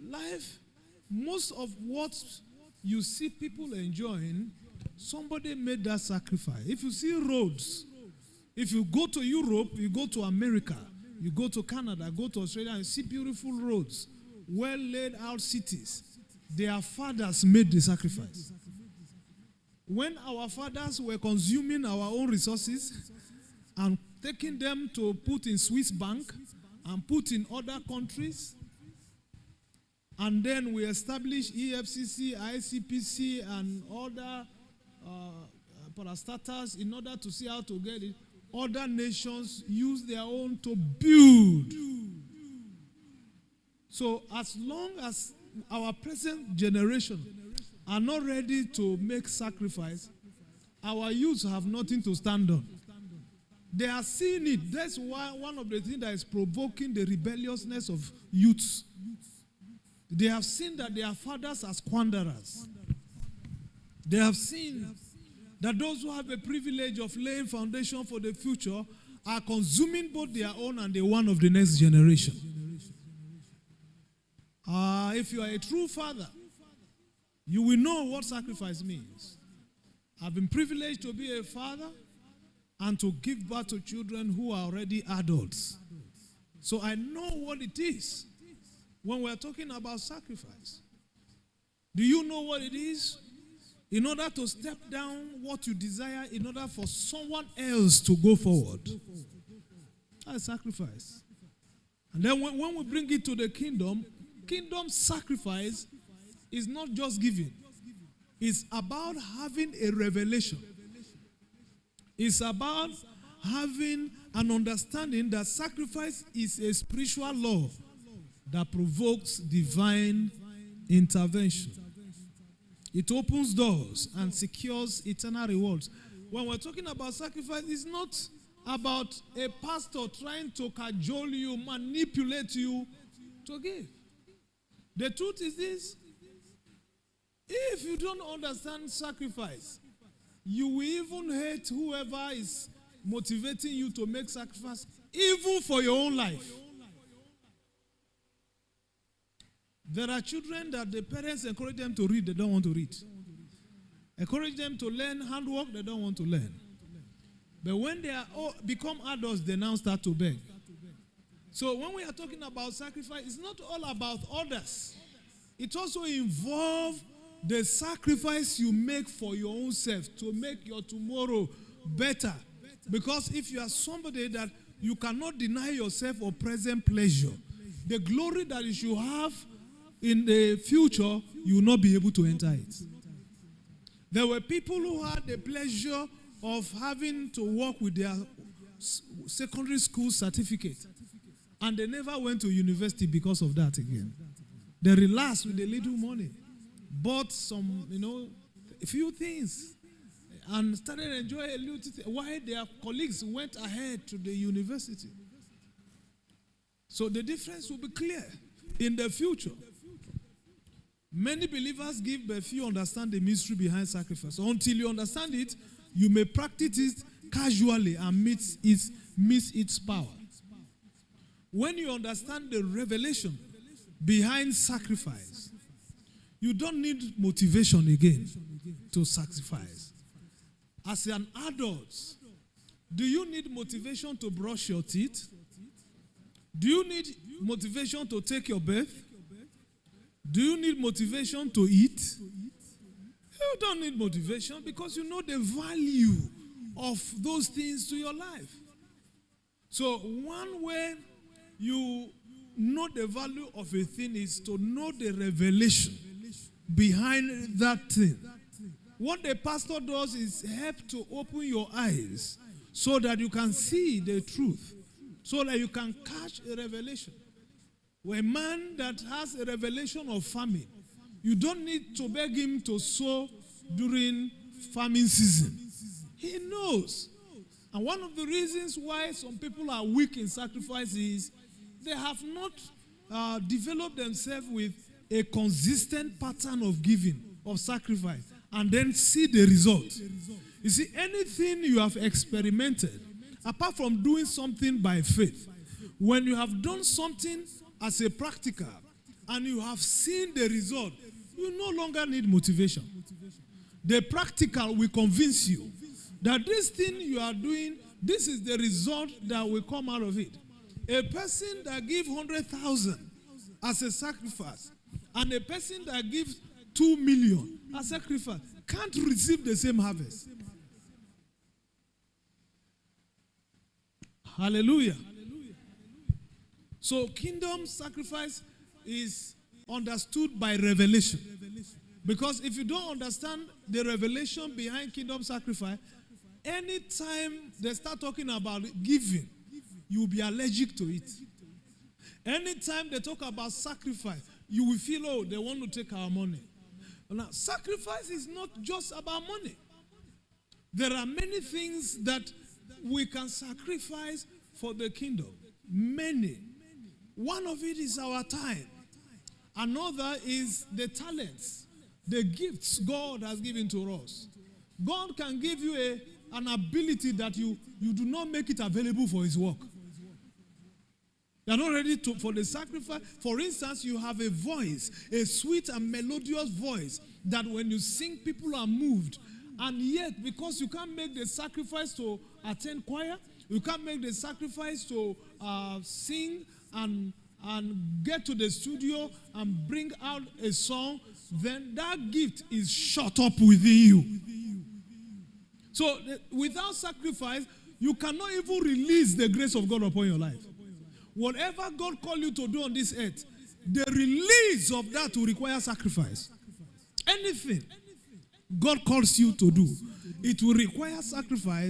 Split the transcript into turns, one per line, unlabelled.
life, most of what you see people enjoying, somebody made that sacrifice. If you see roads, if you go to Europe, you go to America, you go to Canada, go to Australia, and see beautiful roads, well laid out cities, their fathers made the sacrifice. When our fathers were consuming our own resources and taking them to put in Swiss bank and put in other countries, and then we established EFCC, ICPC, and other parastatals in order to see how to get it, other nations use their own to build. So as long as our present generation are not ready to make sacrifice, our youth have nothing to stand on. They are seeing it. That's why one of the things that is provoking the rebelliousness of youths. They have seen that their fathers are squanderers. They have seen that those who have a privilege of laying foundation for the future are consuming both their own and the one of the next generation. If you are a true father, you will know what sacrifice means. I've been privileged to be a father and to give birth to children who are already adults. So I know what it is when we're talking about sacrifice. Do you know what it is? In order to step down what you desire, in order for someone else to go forward. That's sacrifice. And then when we bring it to the kingdom sacrifice is not just giving. It's about having a revelation. It's about having an understanding that sacrifice is a spiritual law that provokes divine intervention. It opens doors and secures eternal rewards. When we're talking about sacrifice, it's not about a pastor trying to cajole you, manipulate you to give. The truth is this: if you don't understand sacrifice, you will even hate whoever is motivating you to make sacrifice, even for your own life. There are children that the parents encourage them to read, they don't want to read. Encourage them to learn handwork, they don't want to learn. But when they become adults, they now start to beg. So when we are talking about sacrifice, it's not all about others. It also involves the sacrifice you make for your own self to make your tomorrow better. Because if you are somebody that you cannot deny yourself of present pleasure, the glory that you should have in the future, you will not be able to enter it. There were people who had the pleasure of having to work with their secondary school certificate, and they never went to university because of that again. They relaxed with a little money, bought some, a few things, and started enjoying a little thing, while their colleagues went ahead to the university. So the difference will be clear in the future. Many believers give, but few understand the mystery behind sacrifice. Until you understand it, you may practice it casually and miss its power. When you understand the revelation behind sacrifice, you don't need motivation again to sacrifice. As an adult, do you need motivation to brush your teeth? Do you need motivation to take your bath? Do you need motivation to eat? You don't need motivation because you know the value of those things to your life. So one way you know the value of a thing is to know the revelation behind that thing. What the pastor does is help to open your eyes so that you can see the truth, so that you can catch a revelation. A man that has a revelation of famine, you don't need to beg him to sow during famine season. He knows. And one of the reasons why some people are weak in sacrifice is they have not developed themselves with a consistent pattern of giving, of sacrifice, and then see the result. You see, anything you have experimented, apart from doing something by faith, when you have done something as a practical, and you have seen the result, you no longer need motivation. The practical will convince you that this thing you are doing, this is the result that will come out of it. A person that gives 100,000 as a sacrifice and a person that gives 2 million as sacrifice can't receive the same harvest. Hallelujah. So kingdom sacrifice is understood by revelation. Because if you don't understand the revelation behind kingdom sacrifice, anytime they start talking about giving, you will be allergic to it. Anytime they talk about sacrifice, you will feel, oh, they want to take our money. Now, sacrifice is not just about money. There are many things that we can sacrifice for the kingdom. Many. One of it is our time. Another is the talents, the gifts God has given to us. God can give you an ability that you do not make it available for his work. You are not ready for the sacrifice. For instance, you have a voice, a sweet and melodious voice that when you sing, people are moved. And yet, because you can't make the sacrifice to attend choir, you can't make the sacrifice to sing and get to the studio and bring out a song, then that gift is shut up within you. So without sacrifice, you cannot even release the grace of God upon your life. Whatever God called you to do on this earth, the release of that will require sacrifice. Anything God calls you to do, it will require sacrifice.